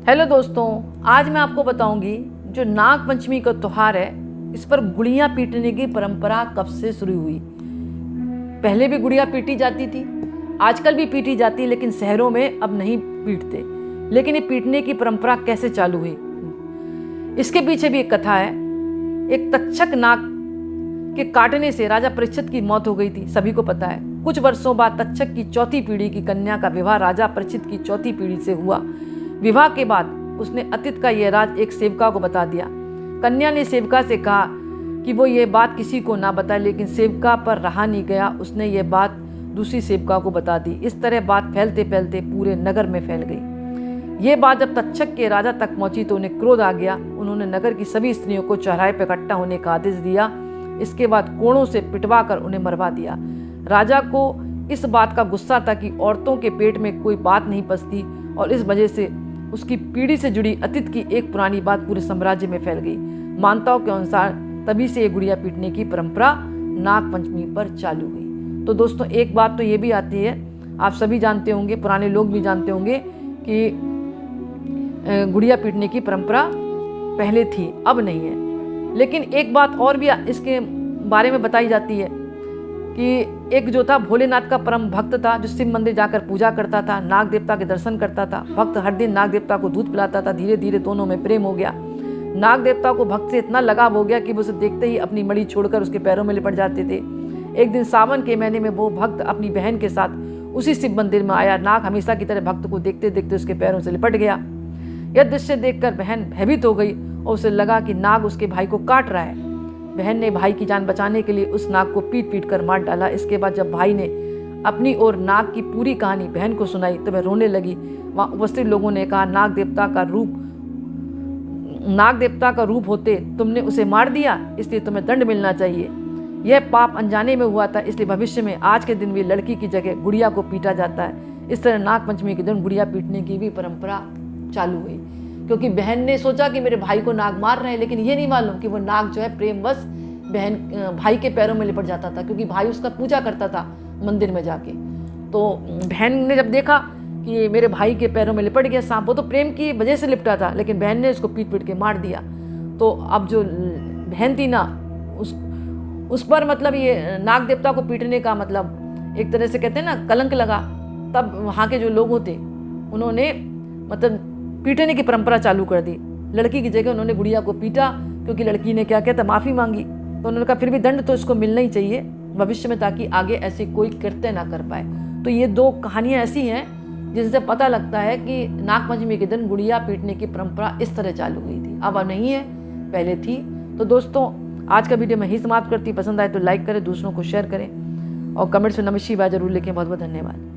Hello दोस्तों, आज मैं आपको बताऊंगी जो नाग पंचमी का त्योहार है, इस पर गुड़ियाँ पीटने की परंपरा कब से शुरू हुई। पहले भी गुड़ियाँ पीटी जाती थी, आजकल भी पीटी जाती है, लेकिन शहरों में अब नहीं पीटते। लेकिन ये पीटने की परंपरा कैसे चालू हुई, इसके पीछे भी एक कथा है। एक तक्षक नाग के काटने से राजा परीक्षित की मौत हो गई थी, सभी को पता है। कुछ वर्षों बाद तक्षक की चौथी पीढ़ी की कन्या का विवाह राजा परीक्षित की चौथी पीढ़ी से हुआ। विवाह के बाद उसने अतीत का यह राज एक सेवका को बता दिया। कन्या ने सेवका से कहा कि वो ये बात किसी को ना बताए, लेकिन सेवका पर रहा नहीं गया, उसने ये बात दूसरी सेवका को बता दी। इस तरह बात फैलते फैलते पूरे नगर में फैल गई। ये बात जब तक्षक के राजा तक पहुंची तो उन्हें क्रोध आ गया। उन्होंने नगर की सभी स्त्रियों को चौराहे पर इकट्ठा होने का आदेश दिया। इसके बाद कोड़ों से पिटवा कर उन्हें मरवा दिया। राजा को इस बात का गुस्सा था कि औरतों के पेट में कोई बात नहीं पचती, और इस वजह से उसकी पीढ़ी से जुड़ी अतीत की एक पुरानी बात पूरे साम्राज्य में फैल गई। मान्यताओं के अनुसार तभी से ये गुड़िया पीटने की परंपरा नाग पंचमी पर चालू हुई। तो दोस्तों, एक बात तो ये भी आती है, आप सभी जानते होंगे, पुराने लोग भी जानते होंगे कि गुड़िया पीटने की परंपरा पहले थी, अब नहीं है। लेकिन एक बात और भी इसके बारे में बताई जाती है कि एक जो था भोलेनाथ का परम भक्त था, जो शिव मंदिर जाकर पूजा करता था, नाग देवता के दर्शन करता था। भक्त हर दिन नाग देवता को दूध पिलाता था। धीरे धीरे दोनों में प्रेम हो गया। नाग देवता को भक्त से इतना लगाव हो गया कि वो उसे देखते ही अपनी मणि छोड़कर उसके पैरों में लिपट जाते थे। एक दिन सावन के महीने में वो भक्त अपनी बहन के साथ उसी शिव मंदिर में आया। नाग हमेशा की तरह भक्त को देखते देखते उसके पैरों से लिपट गया। यह दृश्य देखकर बहन भयभीत हो गई और उसे लगा कि नाग उसके भाई को काट रहा है। बहन ने भाई की जान बचाने के लिए उस नाग को पीट पीट कर मार डाला। इसके बाद जब भाई ने अपनी और नाग की पूरी कहानी बहन को सुनाई तो वह रोने लगी। वहाँ उपस्थित लोगों ने कहा, नाग देवता का रूप होते तुमने उसे मार दिया, इसलिए तुम्हें दंड मिलना चाहिए। यह पाप अनजाने में हुआ था, इसलिए भविष्य में आज के दिन भी लड़की की जगह गुड़िया को पीटा जाता है। इस तरह नाग पंचमी के दिन गुड़िया पीटने की भी परंपरा चालू हुई, क्योंकि बहन ने सोचा कि मेरे भाई को नाग मार रहे हैं, लेकिन ये नहीं मालूम कि वो नाग जो है प्रेमवश भाई के पैरों में लिपट जाता था, क्योंकि भाई उसका पूजा करता था मंदिर में जाके। तो बहन ने जब देखा कि मेरे भाई के पैरों में लिपट गया सांप, वो तो प्रेम की वजह से लिपटा था, लेकिन बहन ने उसको पीट पीट के मार दिया। तो अब जो बहन थी ना, उस पर मतलब ये नाग देवता को पीटने का मतलब एक तरह से कहते हैं ना कलंक लगा। तब वहाँ के जो लोग होते उन्होंने मतलब पीटने की परंपरा चालू कर दी। लड़की की जगह उन्होंने गुड़िया को पीटा, क्योंकि लड़की ने क्या कहता माफ़ी मांगी। तो उन्होंने कहा फिर भी दंड तो इसको मिलना ही चाहिए भविष्य में, ताकि आगे ऐसे कोई कृत्य ना कर पाए। तो ये दो कहानियाँ ऐसी हैं जिससे पता लगता है कि नाग पंचमी के दिन गुड़िया पीटने की परंपरा इस तरह चालू हुई थी। अब नहीं है, पहले थी। तो दोस्तों, आज का वीडियो मैं ही समाप्त करती। पसंद आए तो लाइक करें, दूसरों को शेयर करें और कमेंट्स में नमः शिवाय जरूर लिखें। बहुत बहुत धन्यवाद।